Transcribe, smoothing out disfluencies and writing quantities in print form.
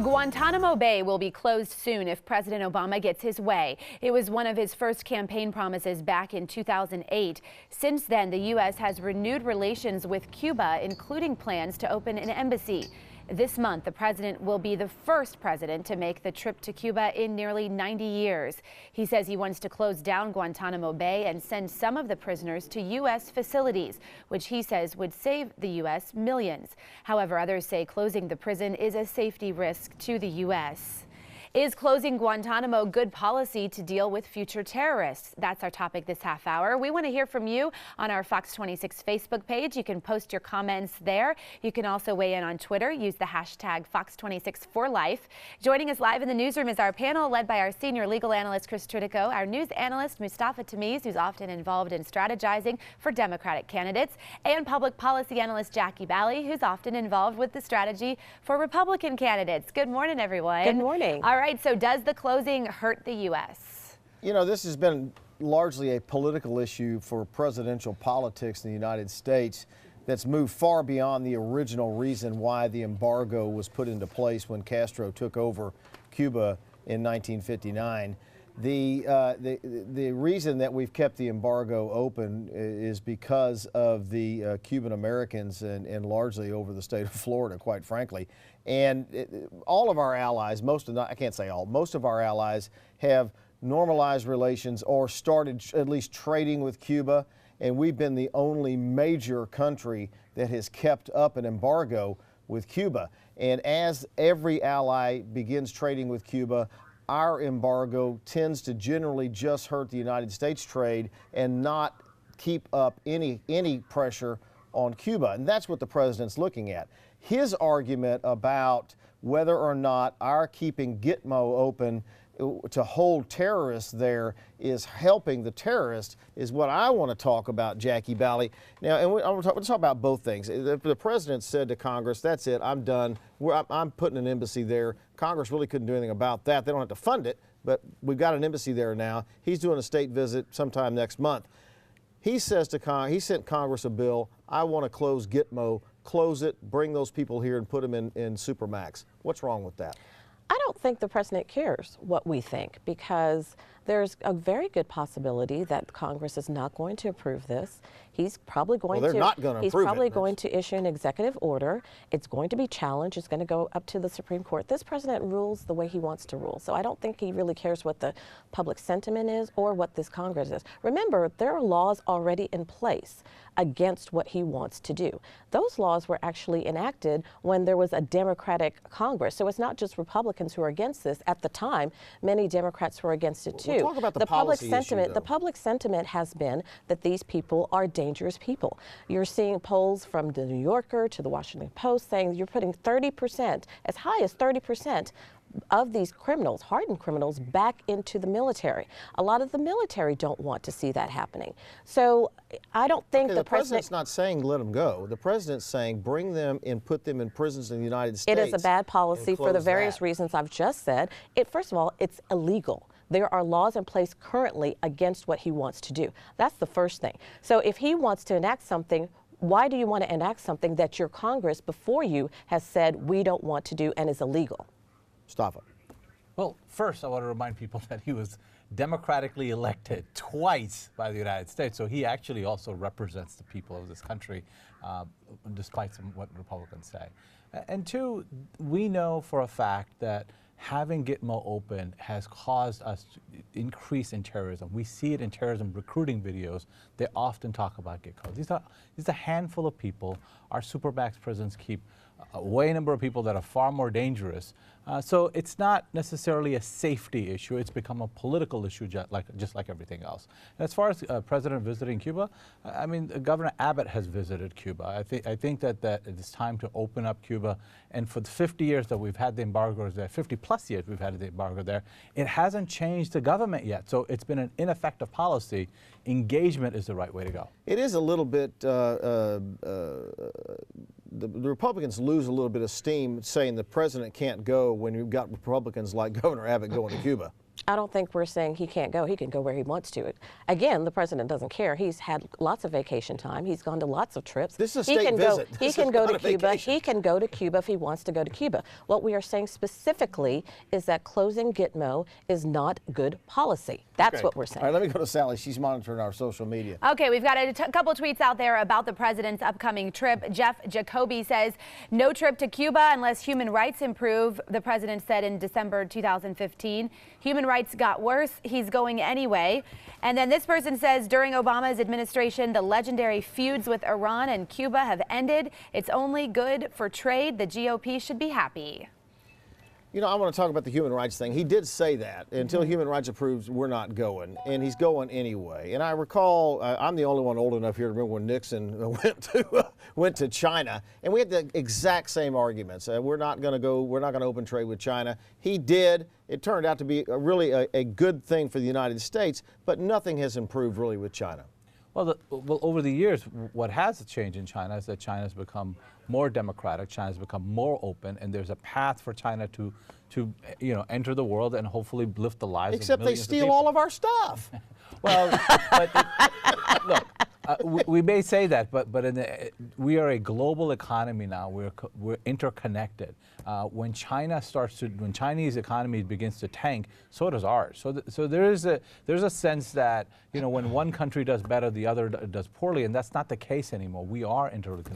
Guantanamo Bay will be closed soon if President Obama gets his way. It was one of his first campaign promises back in 2008. Since then, the U.S. has renewed relations with Cuba, including plans to open an embassy. This month, the president will be the first president to make the trip to Cuba in nearly 90 years. He says he wants to close down Guantanamo Bay and send some of the prisoners to U.S. facilities, which he says would save the U.S. millions. However, others say closing the prison is a safety risk to the U.S. Is closing Guantanamo good policy to deal with future terrorists? That's our topic this half hour. We want to hear from you on our Fox 26 Facebook page. You can post your comments there. You can also weigh in on Twitter. Use the hashtag Fox26forlife. Joining us live in the newsroom is our panel led by our senior legal analyst, Chris Tritico, our news analyst, Mustafa Tamiz, who's often involved in strategizing for Democratic candidates, and public policy analyst, Jackie Bally, who's often involved with the strategy for Republican candidates. Good morning, everyone. Good morning. All right, so does the closing hurt the U.S.? You know, this has been largely a political issue for presidential politics in the United States that's moved far beyond the original reason why the embargo was put into place when Castro took over Cuba in 1959. The reason that we've kept the embargo open is because of the Cuban Americans and largely over the state of Florida, quite frankly. And all of our allies, most of our allies have normalized relations or started at least trading with Cuba. And we've been the only major country that has kept up an embargo with Cuba. And as every ally begins trading with Cuba, our embargo tends to generally just hurt the United States trade and not keep up any pressure on Cuba. And that's what the president's looking at. His argument about whether or not our keeping GITMO open to hold terrorists there is helping the terrorists is what I want to talk about, Jackie Bally. Now, and we'll talk about both things. The president said to Congress, that's it, I'm done. I'm putting an embassy there. Congress really couldn't do anything about that. They don't have to fund it, but we've got an embassy there now. He's doing a state visit sometime next month. He says to he sent Congress a bill, I want to close GITMO, close it, bring those people here and put them in Supermax. What's wrong with that? I don't think the president cares what we think, because there's a very good possibility that Congress is not going to approve this. He's probably going to issue an executive order. It's going to be challenged. It's going to go up to the Supreme Court. This president rules the way he wants to rule. So I don't think he really cares what the public sentiment is or what this Congress is. Remember, there are laws already in place against what he wants to do. Those laws were actually enacted when there was a Democratic Congress. So it's not just Republicans who are against this. At the time, many Democrats were against it too. We'll talk about the policy issue, the public sentiment has been that these people are dangerous people. You're seeing polls from the New Yorker to the Washington Post saying you're putting 30%, as high as 30%, of these criminals, hardened criminals, back into the military. A lot of the military don't want to see that happening. So I don't think the president's not saying let them go. The president's saying bring them and put them in prisons in the United States. It is a bad policy for the various reasons I've just said. First of all, it's illegal. There are laws in place currently against what he wants to do. That's the first thing. So if he wants to enact something, why do you want to enact something that your Congress before you has said we don't want to do and is illegal? Mustafa. Well, first, I want to remind people that he was democratically elected twice by the United States, so he actually also represents the people of this country, despite what Republicans say. And two, we know for a fact that having GITMO open has caused us to increase in terrorism. We see it in terrorism recruiting videos. They often talk about GITMO. These are a handful of people. Our supermax prisons keep a way number of people that are far more dangerous. So it's not necessarily a safety issue. It's become a political issue just like everything else. And as far as President visiting Cuba, I mean, Governor Abbott has visited Cuba. I think that it's time to open up Cuba. And for the 50 years that we've had the embargo there, 50 plus years we've had the embargo there, it hasn't changed the government yet. So it's been an ineffective policy. Engagement is the right way to go. It is a little bit, the Republicans lose a little bit of steam saying the president can't go when you've got Republicans like Governor Abbott going to Cuba. I don't think we're saying he can't go. He can go where he wants to. Again, the president doesn't care. He's had lots of vacation time. He's gone to lots of trips. This is a state visit. He can go to Cuba. He can go to Cuba if he wants to go to Cuba. What we are saying specifically is that closing GITMO is not good policy. That's what we're saying. All right, let me go to Sally. She's monitoring our social media. Okay, we've got a couple tweets out there about the president's upcoming trip. Jeff Jacoby says, no trip to Cuba unless human rights improve, the president said in December 2015. Human rights got worse. He's going anyway. And then this person says, during Obama's administration, the legendary feuds with Iran and Cuba have ended. It's only good for trade. The GOP should be happy. You know, I want to talk about the human rights thing. He did say that until human rights approves, we're not going, and he's going anyway. And I recall, I'm the only one old enough here to remember when Nixon went to China, and we had the exact same arguments. We're not going to go. We're not going to open trade with China. He did. It turned out to be really a good thing for the United States, but nothing has improved really with China. Well, over the years, what has changed in China is that China has become more democratic. China has become more open, and there's a path for China to enter the world and hopefully lift the lives. Except of millions they steal of people. all of our stuff. Well, look. We may say that, but we are a global economy now. We're interconnected. When Chinese economy begins to tank, so does ours. So there's a sense that when one country does better, the other does poorly, and that's not the case anymore. We are interconnected.